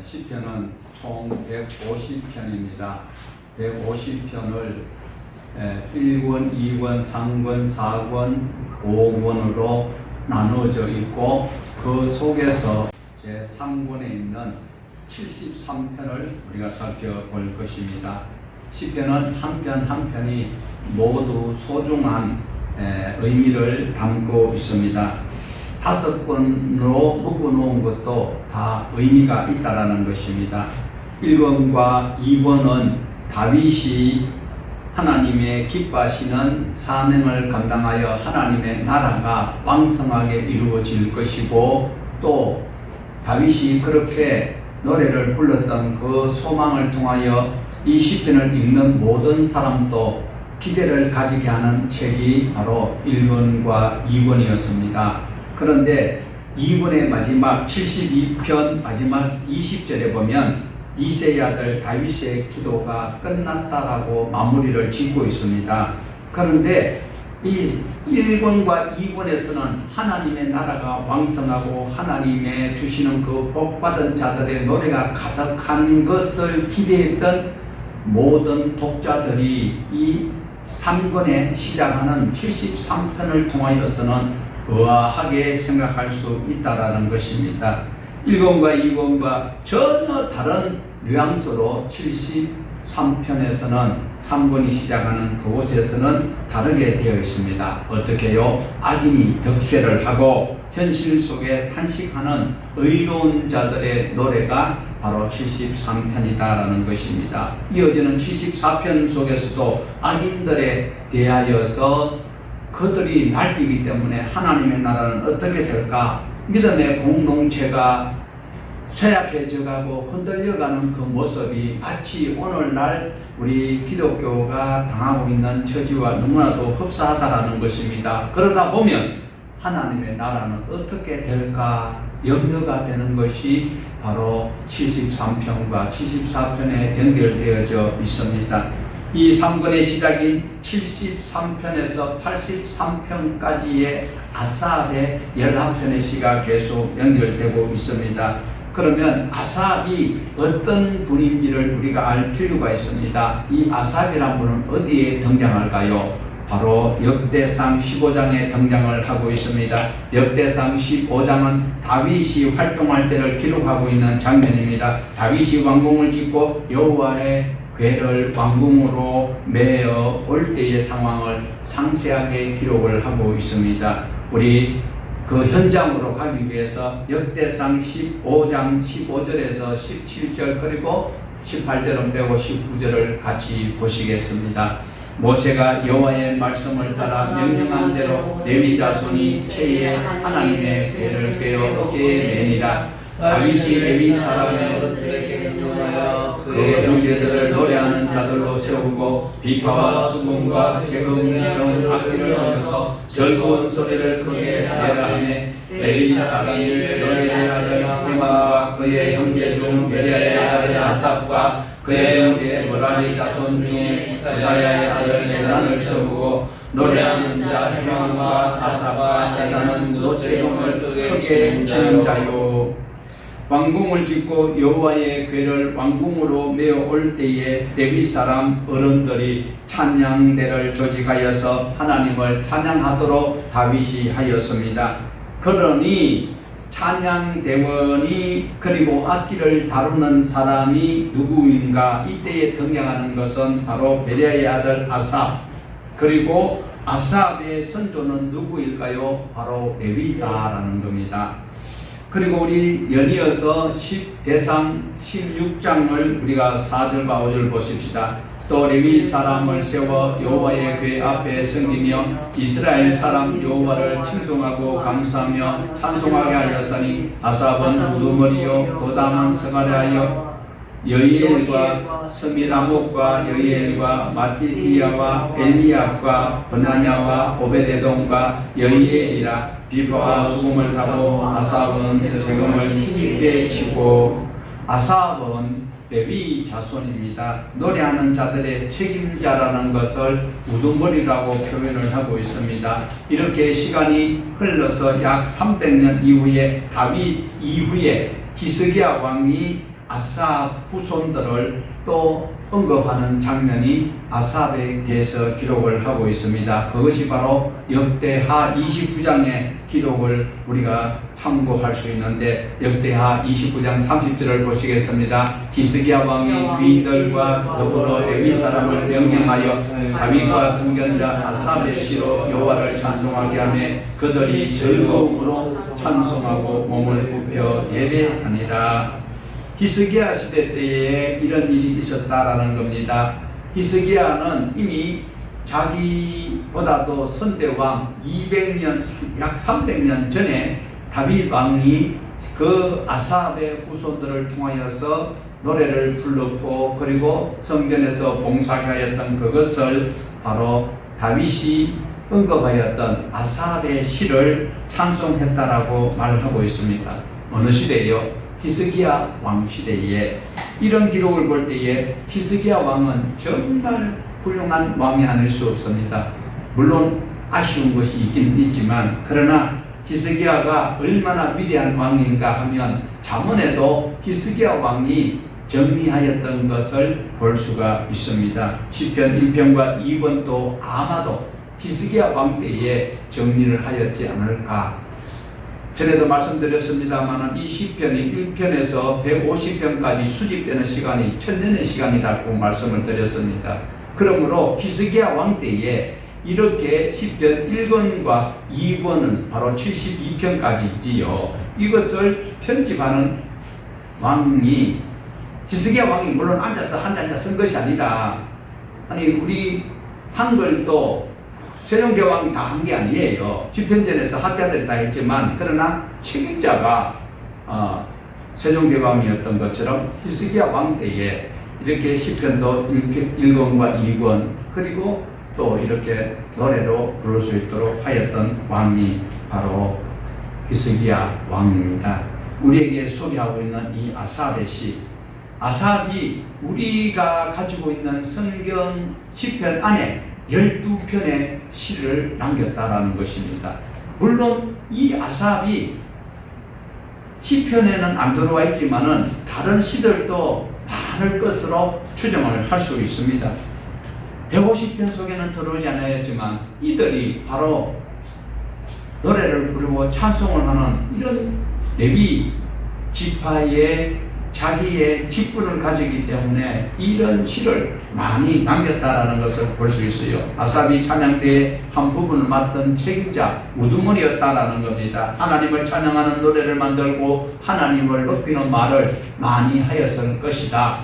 시편은 총 150편입니다. 150편을 1권, 2권, 3권, 4권, 5권으로 나누어져 있고 그 속에서 제3권에 있는 73편을 우리가 살펴볼 것입니다. 시편은 한 편 한 편이 모두 소중한 의미를 담고 있습니다. 5권으로 묶어놓은 것도 다 의미가 있다라는 것입니다. 1권과 2권은 다윗이 하나님의 기뻐하시는 사명을 감당하여 하나님의 나라가 왕성하게 이루어질 것이고, 또 다윗이 그렇게 노래를 불렀던 그 소망을 통하여 이 시편을 읽는 모든 사람도 기대를 가지게 하는 책이 바로 1권과 2권이었습니다. 그런데 2권의 마지막 72편 마지막 20절에 보면 이새의 아들 다윗의 기도가 끝났다라고 마무리를 짓고 있습니다. 그런데 이 1권과 2권에서는 하나님의 나라가 왕성하고 하나님의 주시는 그 복받은 자들의 노래가 가득한 것을 기대했던 모든 독자들이 이 3권에 시작하는 73편을 통하여서는 의아하게 생각할 수 있다라는 것입니다. 1권과 2권과 전혀 다른 뉘앙스로 73편에서는 3권이 시작하는 그곳에서는 다르게 되어 있습니다. 어떻게요? 악인이 득세를 하고 현실 속에 탄식하는 의로운 자들의 노래가 바로 73편이다라는 것입니다. 이어지는 74편 속에서도 악인들에 대하여서 그들이 날뛰기 때문에 하나님의 나라는 어떻게 될까? 믿음의 공동체가 쇠약해져가고 흔들려가는 그 모습이 마치 오늘날 우리 기독교가 당하고 있는 처지와 너무나도 흡사하다라는 것입니다. 그러다 보면 하나님의 나라는 어떻게 될까 염려가 되는 것이 바로 73편과 74편에 연결되어져 있습니다. 이 3권의 시작인 73편에서 83편까지의 아삽의 11편의 시가 계속 연결되고 있습니다. 그러면 아삽이 어떤 분인지를 우리가 알 필요가 있습니다. 이 아삽이란 분은 어디에 등장할까요? 바로 역대상 15장에 등장을 하고 있습니다. 역대상 15장은 다윗이 활동할 때를 기록하고 있는 장면입니다. 다윗이 왕궁을 짓고 여호와의 궤를 왕궁으로 메어 올 때의 상황을 상세하게 기록을 하고 있습니다. 우리 그 현장으로 가기 위해서 역대상 15장 15절에서 17절 그리고 18절은 빼고 19절을 같이 보시겠습니다. 모세가 여호와의 말씀을 따라 명령한 대로 레위 자손이 채에 하나님의 궤를 꿰어 어깨에 매니라. 다윗이 레위 사람의 그의 형제들을 노래하는 자들로 세우고 비파와 수금과 재금 등 악기를 하셔서 즐거운 소리를 크게 내라 하매 레위 사람이 노래의 아들 헤만과 그의 형제 중 메리아의 아들 아삽과 그의 형제 머라리 자손 중에 우사야의 아들 에단을 세우고 노래하는 자 헤만과 아삽과 에단은 노재금을 크게 치는 자요. 왕궁을 짓고 여호와의 궤를 왕궁으로 메어 올 때에 레위 사람 어른들이 찬양대를 조직하여서 하나님을 찬양하도록 다윗이 하였습니다. 그러니 찬양대원이 그리고 악기를 다루는 사람이 누구인가? 이때에 등장하는 것은 바로 베리아의 아들 아삽, 그리고 아삽의 선조는 누구일까요? 바로 레위다라는 겁니다. 그리고 우리 연이어서 대상 16장을 우리가 4절과 5절 보십시다. 또 레위 사람을 세워 여호와의 궤 앞에 섬기며 이스라엘 사람 여호와를 칭송하고 감사하며 찬송하게 하였으니 아삽은 우두머리요 고담은 스가랴요 여이엘과 스미라목과 여이엘과 마띠디아와 엘리압과 버나냐와 오베데돔과 여이엘이라. 비파와 수금을 타고 아삽은 세금을 깊게 치고. 아삽은 레위 자손입니다. 노래하는 자들의 책임자라는 것을 우두머리라고 표현을 하고 있습니다. 이렇게 시간이 흘러서 약 300년 이후에 다윗 이후에 히스기야 왕이 아삽 후손들을 또 언급하는 장면이 아삽에 대해서 기록을 하고 있습니다. 그것이 바로 역대하 29장의 기록을 우리가 참고할 수 있는데, 역대하 29장 30절을 보시겠습니다. 히스기야 왕이 귀인들과 더불어 레위 사람을 명령하여 다윗과 선견자 아삽의 시로 여호와를 찬송하게 하며 그들이 즐거움으로 찬송하고 몸을 굽혀 예배하니라. 히스기야 시대 때에 이런 일이 있었다라는 겁니다. 히스기야는 이미 자기보다도 선대왕 200년, 약 300년 전에 다윗 왕이 그 아삽의 후손들을 통하여서 노래를 불렀고, 그리고 성전에서 봉사하였던 그것을 바로 다윗이 언급하였던 아삽의 시를 찬송했다라고 말하고 있습니다. 어느 시대요? 히스기야 왕 시대에. 이런 기록을 볼 때에 히스기야 왕은 정말 훌륭한 왕이 아닐 수 없습니다. 물론 아쉬운 것이 있긴 있지만, 그러나 히스기야가 얼마나 위대한 왕인가 하면 잠언에도 히스기야 왕이 정리하였던 것을 볼 수가 있습니다. 시편 1편과 2편도 아마도 히스기야 왕 때에 정리를 하였지 않을까. 전에도 말씀드렸습니다만 이 시편이 1편에서 150편까지 수집되는 시간이 1000년의 시간이라고 말씀을 드렸습니다. 그러므로 히스기야 왕 때에 이렇게 시편 1권과 2권은 바로 72편까지지요. 이것을 편집하는 왕이, 히스기야 왕이 물론 앉아서 한자 쓴 것이 아니라, 아니 우리 한글도 세종대왕이 다 한 게 아니에요. 집현전에서 학자들이 다 했지만, 그러나 책임자가 세종대왕이었던 것처럼 히스기야 왕 때에 이렇게 시편도 1권과 2권, 그리고 또 이렇게 노래로 부를 수 있도록 하였던 왕이 바로 히스기야 왕입니다. 우리에게 소개하고 있는 이 아삽의 시, 아삽이 우리가 가지고 있는 성경 시편 안에 12편의 시를 남겼다라는 것입니다. 물론 이 아삽이 시편에는 안 들어와 있지만은 다른 시들도 많을 것으로 추정을 할 수 있습니다. 150편 속에는 들어오지 않았지만 이들이 바로 노래를 부르고 찬송을 하는 이런 레위 지파의 자기의 직분을 가지기 때문에 이런 시를 많이 남겼다라는 것을 볼 수 있어요. 아삽이 찬양대의 한 부분을 맡은 책임자 우두머리였다라는 겁니다. 하나님을 찬양하는 노래를 만들고 하나님을 높이는 말을 많이 하였을 것이다.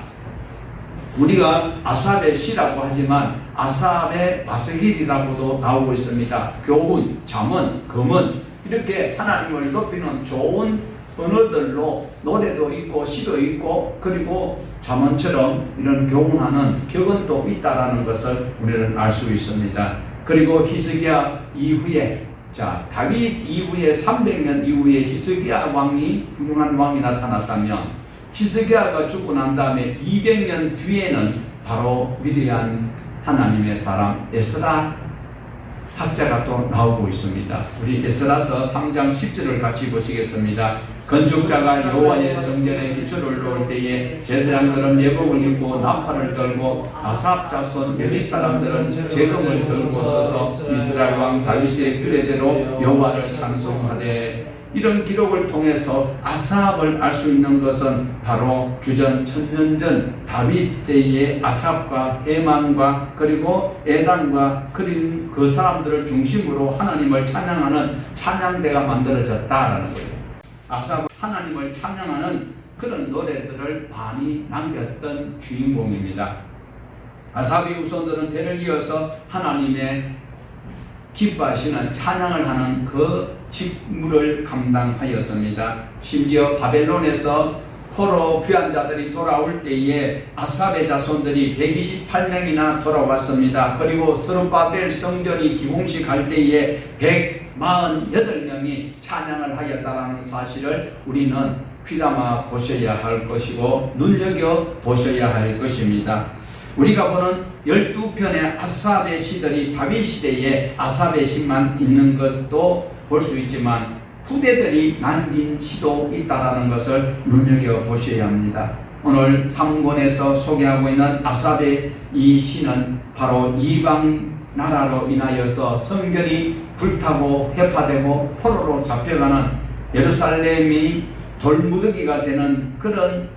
우리가 아삽의 시라고 하지만 아삽의 마스길이라고도 나오고 있습니다. 교훈, 잠언, 금언, 이렇게 하나님을 높이는 좋은 언어들로 노래도 있고 시도 있고, 그리고 잠언처럼 이런 교훈하는 격언도 있다라는 것을 우리는 알 수 있습니다. 그리고 히스기야 이후에, 다윗 이후에 300년 이후에 히스기야 왕이 훌륭한 왕이 나타났다면, 히스기야가 죽고 난 다음에 200년 뒤에는 바로 위대한 하나님의 사람 에스라 학자가 또 나오고 있습니다. 우리 에스라서 3장 10절을 같이 보시겠습니다. 건축자가 여호와의 성전에 기초를 놓을 때에 제사장들은 예복을 입고 나팔을 들고 아삽 자손 레위 사람들은 재금을 들고 서서 이스라엘 왕 다윗의 규례대로 여호와를 찬송하되, 이런 기록을 통해서 아삽을 알 수 있는 것은 바로 주전 1000년 전 다윗 때의 아삽과 헤만과 그리고 에단과 그 사람들을 중심으로 하나님을 찬양하는 찬양대가 만들어졌다라는 거예요. 아삽은 하나님을 찬양하는 그런 노래들을 많이 남겼던 주인공입니다. 아삽의 후손들은 대를 이어서 하나님의 기뻐하시는 찬양을 하는 그 직무를 감당하였습니다. 심지어 바벨론에서 포로 귀한 자들이 돌아올 때에 아삽의 자손들이 128명이나 돌아왔습니다. 그리고 스룹바벨 성전이 기공식 할 때에 148명이 찬양을 하였다는 사실을 우리는 귀담아 보셔야 할 것이고 눈여겨 보셔야 할 것입니다. 우리가 보는 12편의 아삽의 시들이 다윗 시대에 아삽의 시만 있는 것도 볼 수 있지만 후대들이 남긴 시도 있다라는 것을 눈여겨 보셔야 합니다. 오늘 3권에서 소개하고 있는 아삽의 이 시는 바로 이방 나라로 인하여서 성전이 불타고 회파되고 포로로 잡혀가는 예루살렘이 돌무더기가 되는 그런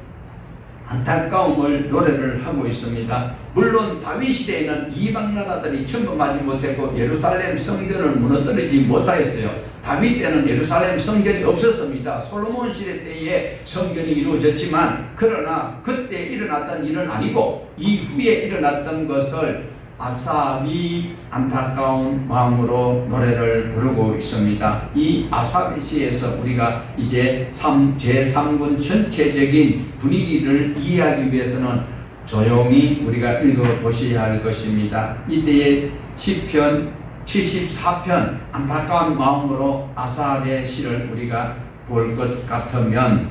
안타까움을 노래를 하고 있습니다. 물론 다윗 시대에는 이방 나라들이 침범하지 못했고 예루살렘 성전을 무너뜨리지 못하였어요. 다윗 때는 예루살렘 성전이 없었습니다. 솔로몬 시대 때에 성전이 이루어졌지만 그러나 그때 일어났던 일은 아니고 이후에 일어났던 것을 아삽이 안타까운 마음으로 노래를 부르고 있습니다. 이 아삽의 시에서 우리가 이제 제3권 전체적인 분위기를 이해하기 위해서는 조용히 우리가 읽어보셔야 할 것입니다. 이때의 시편 74편 안타까운 마음으로 아삽의 시를 우리가 볼 것 같으면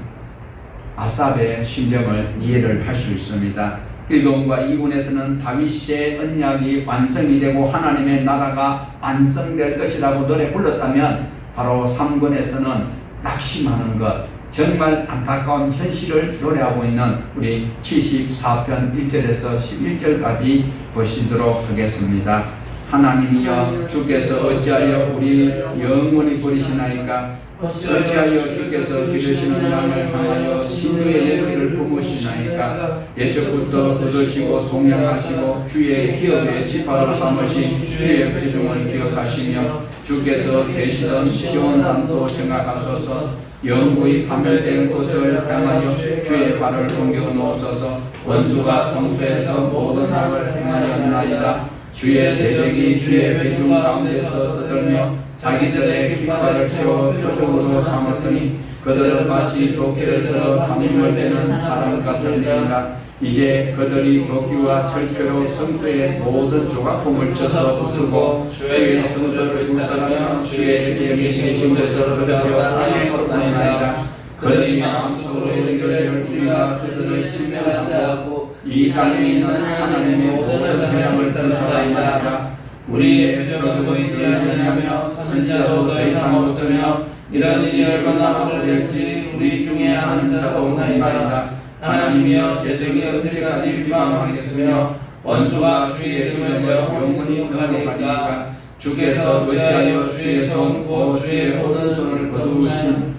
아삽의 심정을 이해를 할 수 있습니다. 1권과 2권에서는 다윗의 언약이 완성이 되고 하나님의 나라가 완성될 것이라고 노래 불렀다면 바로 3권에서는 낙심하는 것, 정말 안타까운 현실을 노래하고 있는 우리 74편 1절에서 11절까지 보시도록 하겠습니다. 하나님이여 주께서 어찌하여 우리 영원히 버리시나이까? 어찌하여 주께서 기르시는 양을 향하여 신유의 예비를 품으시나이까? 예적부터 얻으시고 속량하시고 주의 기업의 지파로 삼으신 주의 회중을 기억하시며 주께서 계시던 시온산도 생각하소서. 영구히 파멸된 곳을 향하여 주의 발을 옮겨 놓으소서. 원수가 성소에서 모든 악을 행하였나이다. 주의 대적이 주의 회중 가운데서 떠들며 자기들의 깃발을 세워 표적으로 삼았으니 그들은 마치 도끼를 들어 잠임을 빼는 사람 같으니라. 이제 그들이 도끼와 철퇴로 성소의 모든 조각품을 쳐서 부수고 주의 성전을 불살하며 주의 이름이 계신 것을 덮여 땅에 엎어나이다. 그들이 마음속으로 이르기를 우리가 그들을 침멸하지 않고 이 땅에 있는 하나님의 모든 회양을 불살하이다. 우리의 표적은 보이지 아니하며 선지자도 더 이상 없으며 이런 일이 얼마나 오래될지 우리 중에 아는 자도 없나이다. 하나님이여 대적이 언제까지 비방하겠으며 원수가 주의 이름을 영원히 욕하리까? 주께서 어찌하여 주의 손 곧 주의 오른손을 거두신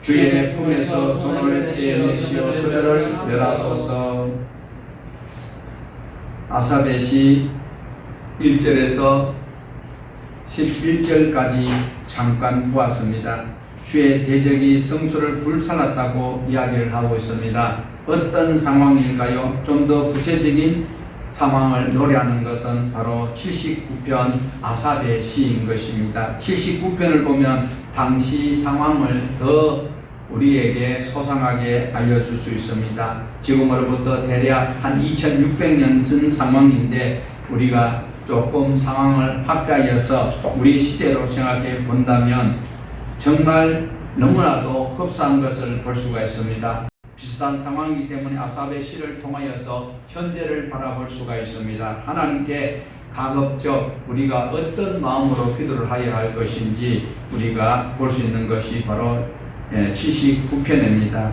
주의 품에서 손을 떼내시어 그들을 멸하소서. 아삽의 시 1절에서 11절까지 잠깐 보았습니다. 주의 대적이 성소를 불살랐다고 이야기를 하고 있습니다. 어떤 상황일까요? 좀 더 구체적인 상황을 노래하는 것은 바로 79편 아삽의 시인 것입니다. 79편을 보면 당시 상황을 더 우리에게 소상하게 알려줄 수 있습니다. 지금으로부터 대략 한 2600년 전 상황인데 우리가 조금 상황을 확대하여서 우리 시대로 생각해 본다면 정말 너무나도 흡사한 것을 볼 수가 있습니다. 비슷한 상황이기 때문에 아삽의 시를 통하여서 현재를 바라볼 수가 있습니다. 하나님께 가급적 우리가 어떤 마음으로 기도를 하여야 할 것인지 우리가 볼 수 있는 것이 바로 79편입니다.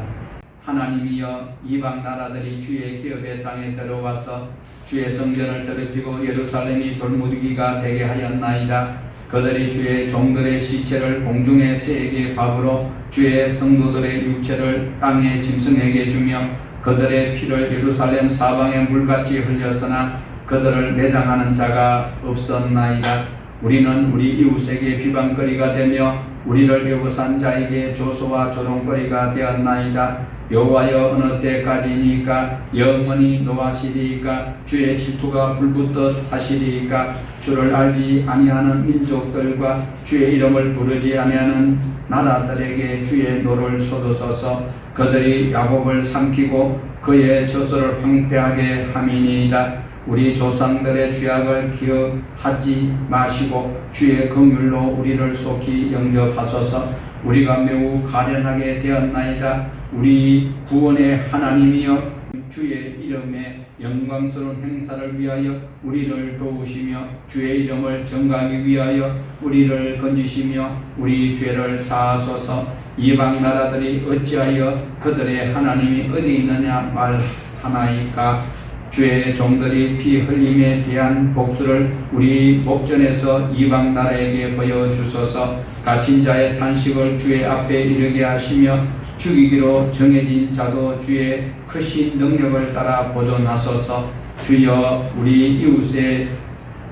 하나님이여 이방 나라들이 주의 기업의 땅에 들어와서 주의 성전을 더럽히고 예루살렘이 돌무더기가 되게 하였나이다. 그들이 주의 종들의 시체를 공중의 새에게 밥으로 주의 성도들의 육체를 땅의 짐승에게 주며 그들의 피를 예루살렘 사방에 물같이 흘렸으나 그들을 매장하는 자가 없었나이다. 우리는 우리 이웃에게 비방거리가 되며 우리를 애워싼 자에게 조소와 조롱거리가 되었나이다. 여호와여 어느 때까지니까? 영원히 노하시리이까? 주의 질투가 불붙듯 하시리이까? 주를 알지 아니하는 민족들과 주의 이름을 부르지 아니하는 나라들에게 주의 노를 쏟으소서. 그들이 야곱을 삼키고 그의 저소를 황폐하게 함이니이다. 우리 조상들의 죄악을 기억하지 마시고 주의 긍휼로 우리를 속히 영접하소서. 우리가 매우 가련하게 되었나이다. 우리 구원의 하나님이여 주의 이름의 영광스러운 행사를 위하여 우리를 도우시며 주의 이름을 전가하기 위하여 우리를 건지시며 우리 죄를 사하소서. 이방 나라들이 어찌하여 그들의 하나님이 어디 있느냐 말하나이까. 주의 종들이 피 흘림에 대한 복수를 우리 목전에서 이방 나라에게 보여주소서. 갇힌 자의 탄식을 주의 앞에 이르게 하시며 죽이기로 정해진 자도 주의 크신 능력을 따라 보존하소서. 주여, 우리 이웃의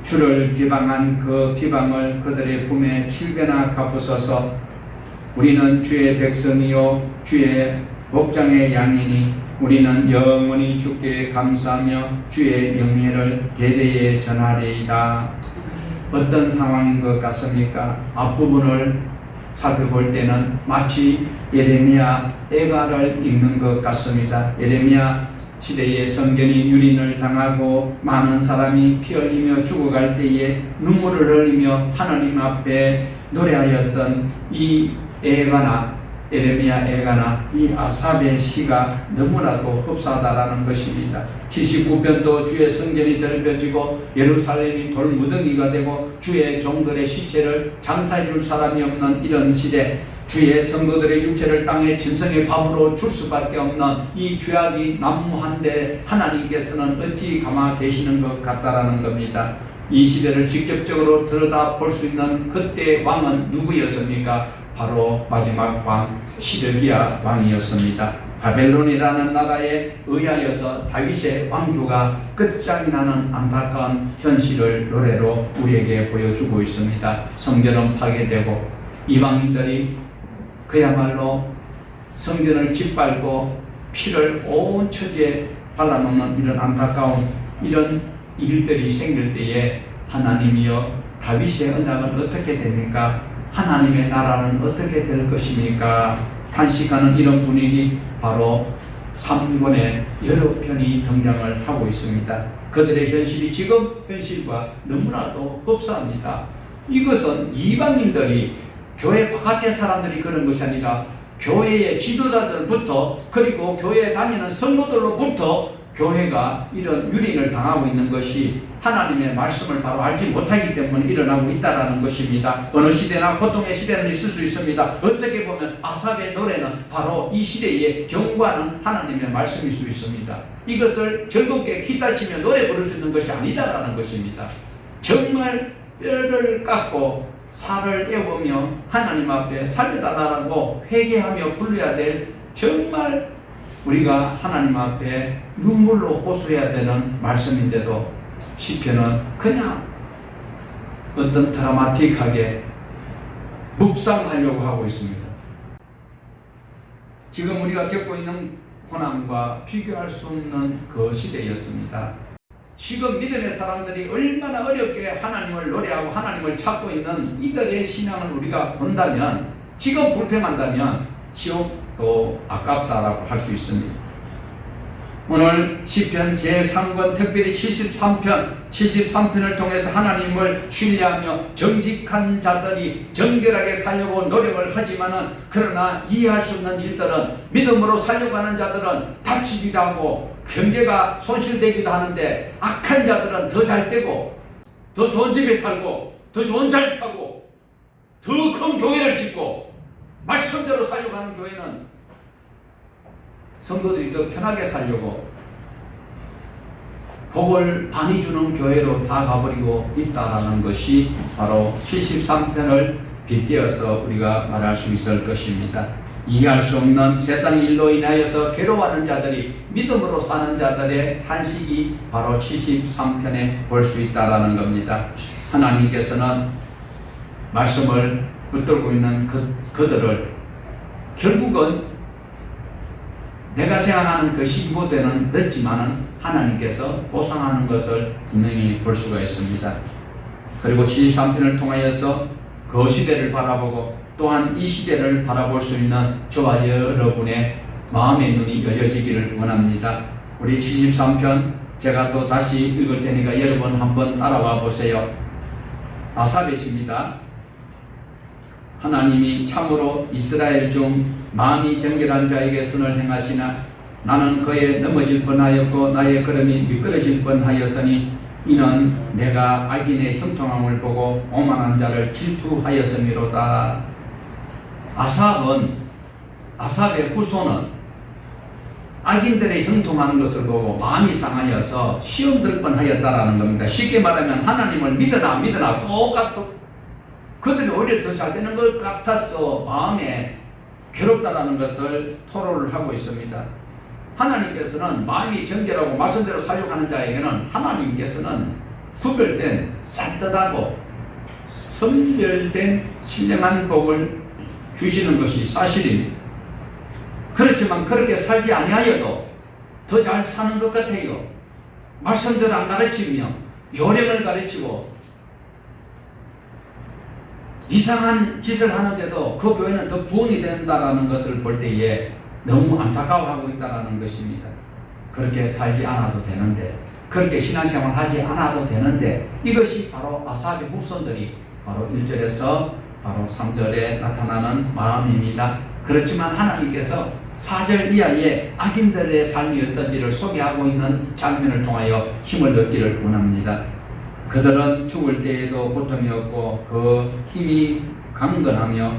주를 비방한 그 비방을 그들의 품에 7배나 갚으소서. 우리는 주의 백성이요 주의 목장의 양이니 우리는 영원히 주께 감사하며 주의 영예를 대대에 전하리이다. 어떤 상황인 것 같습니까? 앞부분을 살펴볼 때는 마치 예레미야 애가를 읽는 것 같습니다. 예레미야 시대에 성전이 유린을 당하고 많은 사람이 피 흘리며 죽어갈 때에 눈물을 흘리며 하나님 앞에 노래하였던 이 애가나 예레미야 애가나 이 아삽의 시가 너무나도 흡사하다라는 것입니다. 79편도 주의 성전이 더럽혀지고 예루살렘이 돌무더기가 되고 주의 종들의 시체를 장사해 줄 사람이 없는 이런 시대, 주의 성도들의 육체를 땅에 짐승의 밥으로 줄 수밖에 없는 이 죄악이 난무한데 하나님께서는 어찌 가만 계시는 것 같다라는 겁니다. 이 시대를 직접적으로 들여다볼 수 있는 그때의 왕은 누구였습니까? 바로 마지막 왕 시드기야 왕이었습니다. 바벨론이라는 나라에 의하여서 다윗의 왕조가 끝장이 나는 안타까운 현실을 노래로 우리에게 보여주고 있습니다. 성전은 파괴되고 이방인들이 그야말로 성전을 짓밟고 피를 온 처지에 발라놓는 이런 안타까운 이런 일들이 생길 때에 하나님이여, 다윗의 언약은 어떻게 됩니까? 하나님의 나라는 어떻게 될 것입니까? 탄식하는 이런 분위기, 바로 3권의 여러 편이 등장을 하고 있습니다. 그들의 현실이 지금 현실과 너무나도 흡사합니다. 이것은 이방인들이, 교회 바깥의 사람들이 그런 것이 아니라 교회의 지도자들부터, 그리고 교회에 다니는 성도들로부터 교회가 이런 유린을 당하고 있는 것이 하나님의 말씀을 바로 알지 못하기 때문에 일어나고 있다는 것입니다. 어느 시대나 고통의 시대는 있을 수 있습니다. 어떻게 보면 아삽의 노래는 바로 이 시대에 경고하는 하나님의 말씀일 수 있습니다. 이것을 즐겁게 기타치며 노래 부를 수 있는 것이 아니다라는 것입니다. 정말 뼈를 깎고 살을 애우며 하나님 앞에 살려달라고 회개하며 불러야 될, 정말 우리가 하나님 앞에 눈물로 호소해야 되는 말씀인데도 시편은 그냥 어떤 드라마틱하게 묵상하려고 하고 있습니다. 지금 우리가 겪고 있는 고난과 비교할 수 없는 그 시대였습니다. 지금 믿음의 사람들이 얼마나 어렵게 하나님을 노래하고 하나님을 찾고 있는 이들의 신앙을 우리가 본다면, 지금 불평한다면 지옥도 아깝다라고 할 수 있습니다. 오늘 시편 제3권, 특별히 73편을 통해서 하나님을 신뢰하며 정직한 자들이 정결하게 살려고 노력을 하지만은, 그러나 이해할 수 없는 일들은, 믿음으로 살려고 하는 자들은 다치기도 하고 경제가 손실되기도 하는데, 악한 자들은 더 잘 되고 더 좋은 집에 살고 더 좋은 자리 타고 더 큰 교회를 짓고, 말씀대로 살려고 하는 교회는 성도들이 더 편하게 살려고 복을 많이 주는 교회로 다 가버리고 있다라는 것이 바로 73편을 빗대어서 우리가 말할 수 있을 것입니다. 이해할 수 없는 세상 일로 인하여서 괴로워하는 자들이, 믿음으로 사는 자들의 탄식이 바로 73편에 볼 수 있다라는 겁니다. 하나님께서는 말씀을 붙들고 있는 그들을 결국은 내가 생각하는 그 시기보다는 늦지만은 하나님께서 보상하는 것을 분명히 볼 수가 있습니다. 그리고 73편을 통하여서 그 시대를 바라보고 또한 이 시대를 바라볼 수 있는 저와 여러분의 마음의 눈이 열려지기를 원합니다. 우리 73편 제가 또 다시 읽을 테니까 여러분 한번 따라와 보세요. 아삽의 시입니다. 하나님이 참으로 이스라엘 중 마음이 정결한 자에게 선을 행하시나 나는 그의 넘어질 뻔하였고 나의 걸음이 미끄러질 뻔하였으니 이는 내가 악인의 형통함을 보고 오만한 자를 질투하였음이로다. 아삽은 아삽의 후손은 악인들의 형통하는 것을 보고 마음이 상하여서 시험 들 뻔하였다라는 겁니다. 쉽게 말하면 하나님을 믿으나 똑같아. 그들이 오히려 더 잘 되는 것 같아서 마음에 괴롭다라는 것을 토로를 하고 있습니다. 하나님께서는 마음이 정결하고 말씀대로 살려가는 자에게는 하나님께서는 구별된 산뜻하고 선별된 신령한 복을 주시는 것이 사실입니다. 그렇지만 그렇게 살지 아니하여도 더 잘 사는 것 같아요. 말씀대로 안 가르치며 요령을 가르치고 이상한 짓을 하는데도 그 교회는 더 부흥이 된다는 것을 볼 때에 너무 안타까워하고 있다는 것입니다. 그렇게 살지 않아도 되는데, 그렇게 신앙생활 하지 않아도 되는데, 이것이 바로 아삽의 후손들이 바로 1절에서 바로 3절에 나타나는 마음입니다. 그렇지만 하나님께서 4절 이하의 악인들의 삶이 어떤지를 소개하고 있는 장면을 통하여 힘을 얻기를 원합니다. 그들은 죽을 때에도 고통이 없고 그 힘이 강건하며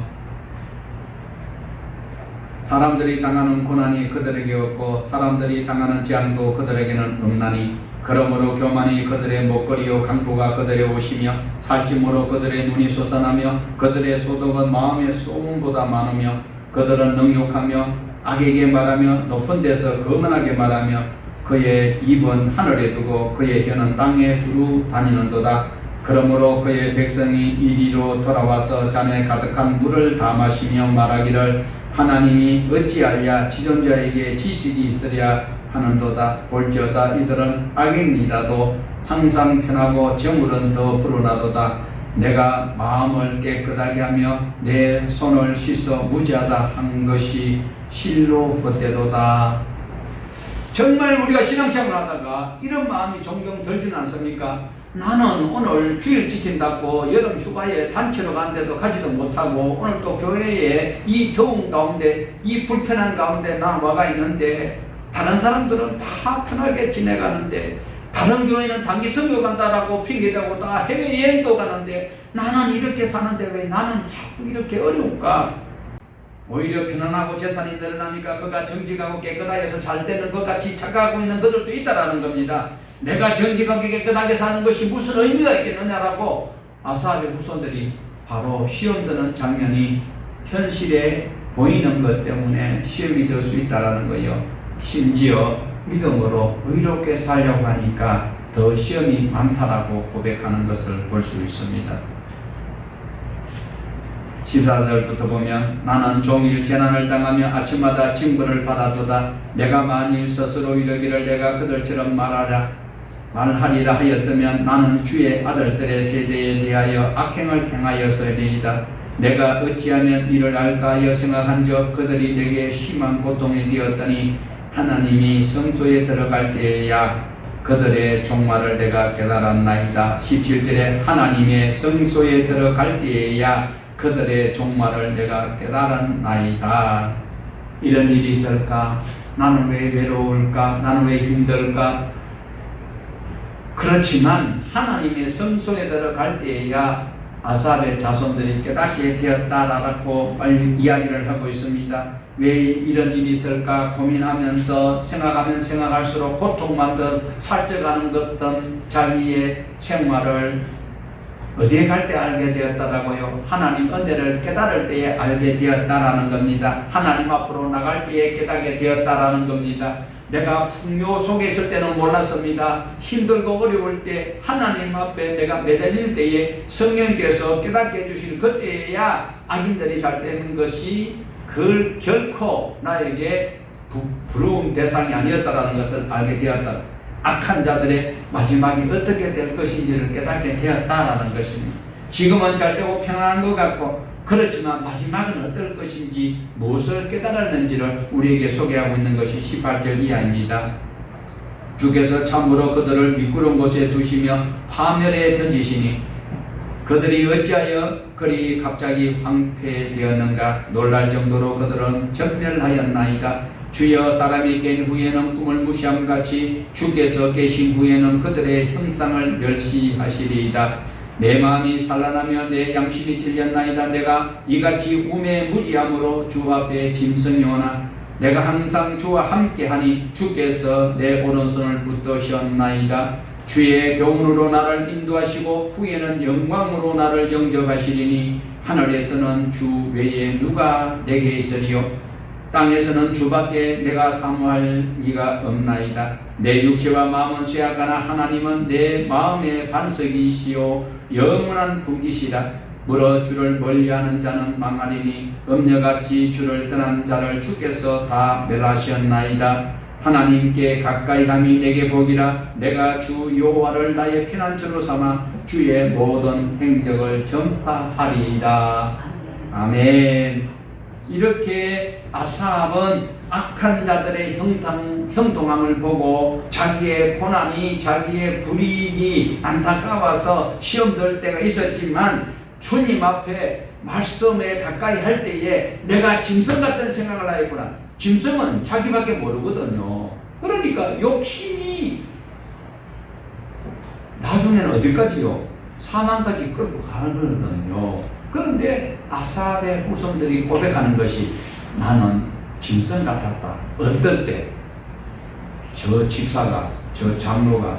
사람들이 당하는 고난이 그들에게 없고 사람들이 당하는 재앙도 그들에게는 없나니 그러므로 교만이 그들의 먹거리요 강포가 그들의 옷이며 살찜으로 그들의 눈이 솟아나며 그들의 소득은 마음의 소문보다 많으며 그들은 능욕하며 악에게 말하며 높은 데서 거만하게 말하며 그의 입은 하늘에 두고 그의 혀는 땅에 두루 다니는도다. 그러므로 그의 백성이 이리로 돌아와서 잔에 가득한 물을 다 마시며 말하기를 하나님이 어찌하여 지존자에게 지식이 있으랴 하는도다. 볼지어다 이들은 악인이라도 항상 편하고 정울은 더 불어나도다. 내가 마음을 깨끗하게 하며 내 손을 씻어 무죄하다 한 것이 실로 헛되도다. 정말 우리가 신앙생활 하다가 이런 마음이 종종 들지는 않습니까? 나는 오늘 주일 지킨다고 여름 휴가에 단체로 간데도 가지도 못하고 오늘 또 교회에 이 더운 가운데 이 불편한 가운데 난 와가 있는데 다른 사람들은 다 편하게 지내가는데 다른 교회는 단기 선교 간다라고 핑계대고 다 해외여행도 가는데 나는 이렇게 사는데 왜 나는 자꾸 이렇게 어려울까? 오히려 편안하고 재산이 늘어나니까 그가 정직하고 깨끗하여서 잘 되는 것 같이 착각하고 있는 것들도 있다라는 겁니다. 내가 정직하게 깨끗하게 사는 것이 무슨 의미가 있겠느냐라고 아삽의 후손들이 바로 시험 드는 장면이 현실에 보이는 것 때문에 시험이 될 수 있다라는 거예요. 심지어 믿음으로 의롭게 살려고 하니까 더 시험이 많다라고 고백하는 것을 볼 수 있습니다. 14절부터 보면 나는 종일 재난을 당하며 아침마다 징벌을 받았도다. 내가 만일 스스로 이르기를 내가 그들처럼 말하리라 하였다면 나는 주의 아들들의 세대에 대하여 악행을 행하였으리이다. 내가 어찌하면 이를 알까 하여 생각한 적 그들이 내게 심한 고통이 되었더니 하나님이 성소에 들어갈 때에야 그들의 종말을 내가 깨달았나이다. 17절에 하나님의 성소에 들어갈 때에야 그들의 종말을 내가 깨달았나이다. 이런 일이 있을까? 나는 왜 외로울까? 나는 왜 힘들까? 그렇지만 하나님의 성소에 들어갈 때에야 아삽의 자손들이 깨닫게 되었다라고 이야기를 하고 있습니다. 왜 이런 일이 있을까 고민하면서 생각하면 생각할수록 고통만 더 살쪄가는 것던 자기의 생활을 어디에 갈 때 알게 되었다라고요? 하나님 은혜를 깨달을 때에 알게 되었다라는 겁니다. 하나님 앞으로 나갈 때에 깨닫게 되었다라는 겁니다. 내가 풍요 속에 있을 때는 몰랐습니다. 힘들고 어려울 때 하나님 앞에 내가 매달릴 때에 성령께서 깨닫게 해주신 그때에야 악인들이 잘 되는 것이 그 결코 나에게 부러운 대상이 아니었다라는 것을 알게 되었다. 악한 자들의 마지막이 어떻게 될 것인지를 깨닫게 되었다라는 것입니다. 지금은 잘 되고 평안한 것 같고 그렇지만 마지막은 어떨 것인지 무엇을 깨달았는지를 우리에게 소개하고 있는 것이 18절 이하입니다. 주께서 참으로 그들을 미끄러운 곳에 두시며 파멸에 던지시니 그들이 어찌하여 그리 갑자기 황폐되었는가 놀랄 정도로 그들은 전멸하였나이까. 주여 사람이 깬 후에는 꿈을 무시함같이 주께서 계신 후에는 그들의 형상을 멸시하시리이다. 내 마음이 산란하며 내 양심이 찔렸나이다. 내가 이같이 우매무지함으로 주 앞에 짐승이 오나 내가 항상 주와 함께하니 주께서 내 오른손을 붙드셨나이다. 주의 교훈으로 나를 인도하시고 후에는 영광으로 나를 영접하시리니 하늘에서는 주 외에 누가 내게 있으리요. 땅에서는 주밖에 내가 사모할 이가 없나이다. 내 육체와 마음은 쇠약하나 하나님은 내 마음의 반석이시요 영원한 분기시라. 물어 주를 멀리하는 자는 망하리니 음녀같이 주를 떠난 자를 주께서 다 멸하셨나이다. 하나님께 가까이 감이 내게 복이라. 내가 주 여호와를 나의 피난처로 삼아 주의 모든 행적을 전파하리이다. 아멘. 이렇게 아삽은 악한 자들의 형통함을 보고 자기의 고난이, 자기의 불이익이 안타까워서 시험 들 때가 있었지만 주님 앞에 말씀에 가까이 할 때에 내가 짐승 같은 생각을 하였구나. 짐승은 자기밖에 모르거든요. 그러니까 욕심이 나중에는 어디까지요? 사망까지 끌고 가거든요. 그런데 아삽의 후손들이 고백하는 것이 나는 짐승 같았다. 어떨 때? 저 집사가, 저 장로가,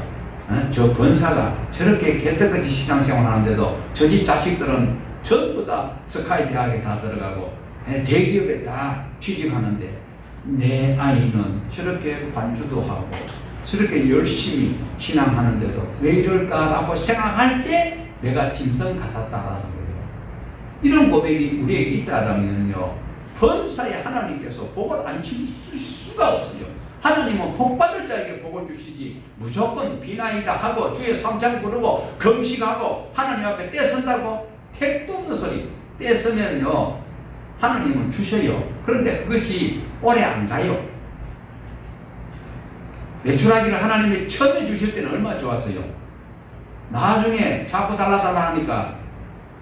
저 권사가 저렇게 개떡같이 신앙생활 하는데도 저 집 자식들은 전부 다 스카이 대학에 다 들어가고 대기업에 다 취직하는데 내 아이는 저렇게 반주도 하고 저렇게 열심히 신앙하는데도 왜 이럴까라고 생각할 때 내가 짐승 같았다라는 거예요. 이런 고백이 우리에게 있다라면요, 범사에 하나님께서 복을 안 주실 수가 없어요. 하나님은 복 받을 자에게 복을 주시지 무조건 비나이다 하고 주의 삼창 부르고 금식하고 하나님 앞에 떼쓴다고 택도 없는 소리. 떼쓰면요 하나님은 주셔요. 그런데 그것이 오래 안 가요. 매출하기를 하나님이 처음에 주실 때는 얼마나 좋았어요. 나중에 자꾸 달라달라 하니까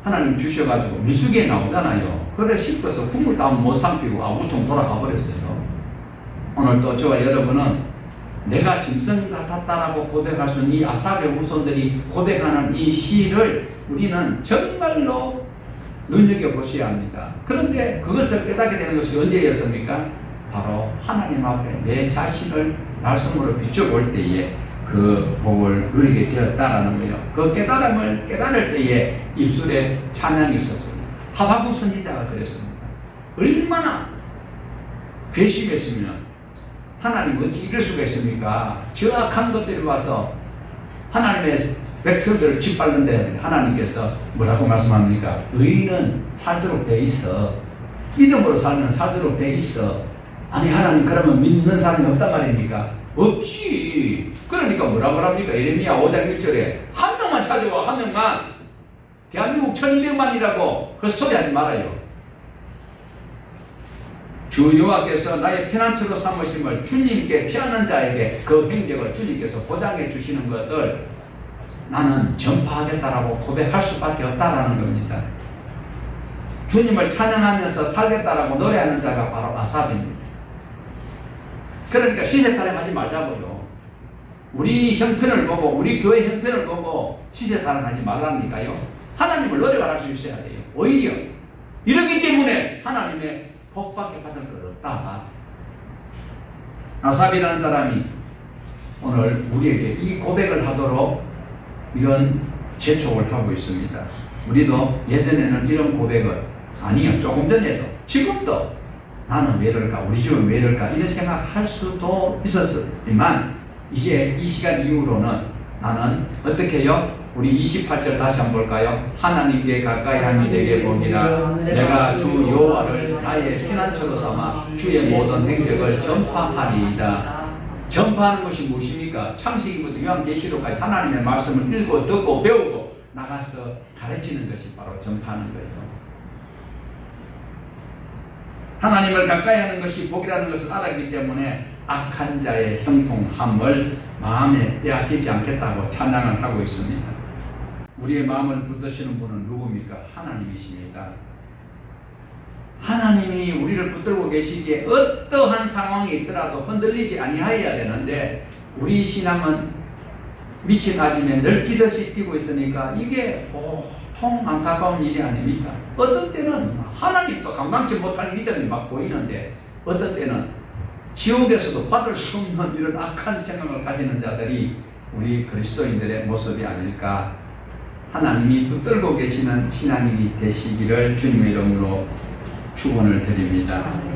하나님 주셔가지고 미숙에 나오잖아요. 그래 싶어서 국물 따면 못 삼키고 우통 돌아가 버렸어요. 오늘 또 저와 여러분은 내가 짐승 같았다라고 고백할 수 있는 이 아삽의 후손들이 고백하는 이 시를 우리는 정말로 눈여겨보셔야 합니다. 그런데 그것을 깨닫게 되는 것이 언제였습니까? 바로 하나님 앞에 내 자신을 말씀으로 비춰볼 때에 그 복을 누리게 되었다라는 거예요. 그 깨달음을 깨달을 때에 입술에 찬양이 있었습니다. 하박국 선지자가 그랬습니다. 얼마나 괘씸했으면 하나님 어찌 이럴 수가 있습니까? 저 악한 것들이 와서 하나님의 백성들을 짓밟는데 하나님께서 뭐라고 말씀합니까? 의인은 살도록 돼 있어. 믿음으로 살면 살도록 돼 있어. 아니 하나님 그러면 믿는 사람이 없단 말입니까? 없지. 그러니까 뭐라고 합니까? 예레미야 5장 1절에 한 명만 찾아와. 한 명만. 대한민국 1200만이라고 그 소리 하지 말아요. 주 여호와께서 나의 피난처로 삼으심을 주님께 피하는 자에게 그 행적을 주님께서 보장해 주시는 것을 나는 전파하겠다라고 고백할 수밖에 없다라는 겁니다. 주님을 찬양하면서 살겠다라고 노래하는 자가 바로 아삽입니다. 그러니까 시세타령하지 말자고요. 우리 형편을 보고 우리 교회 형편을 보고 시세타령하지 말라니까요. 하나님을 노래할 수 있어야 돼요. 오히려 이렇기 때문에 하나님의 복밖에 받을 것 없다. 아삽이라는 사람이 오늘 우리에게 이 고백을 하도록 이런 재촉을 하고 있습니다. 우리도 예전에는 이런 고백을 아니요 조금 전에도 지금도 나는 왜 이럴까 우리 집은 왜 이럴까 이런 생각할 수도 있었지만 이제 이 시간 이후로는 나는 어떻게 해요? 우리 28절 다시 한번 볼까요? 하나님께 가까이 하니 내게 복이라. 내가 주 여호와를 나의 피난처로 삼아 주의 모든 행적을 전파하리이다. 전파하는 것이 무엇입니까? 창세기부터 요한계시록까지 하나님의 말씀을 읽고 듣고 배우고 나가서 가르치는 것이 바로 전파하는 거예요. 하나님을 가까이 하는 것이 복이라는 것을 알았기 때문에 악한 자의 형통함을 마음에 빼앗기지 않겠다고 찬양을 하고 있습니다. 우리의 마음을 붙드시는 분은 누굽니까? 하나님이십니다. 하나님이 우리를 붙들고 계시기에 어떠한 상황이 있더라도 흔들리지 아니하여야 되는데 우리 신앙은 밑이 낮으면 널뛰듯이 뛰고 있으니까 이게 보통 안타까운 일이 아닙니까? 어떤 때는 하나님도 감당치 못할 믿음이 막 보이는데 어떤 때는 지옥에서도 받을 수 없는 이런 악한 생각을 가지는 자들이 우리 그리스도인들의 모습이 아닐까. 하나님이 붙들고 계시는 신앙인이 되시기를 주님의 이름으로 축원을 드립니다.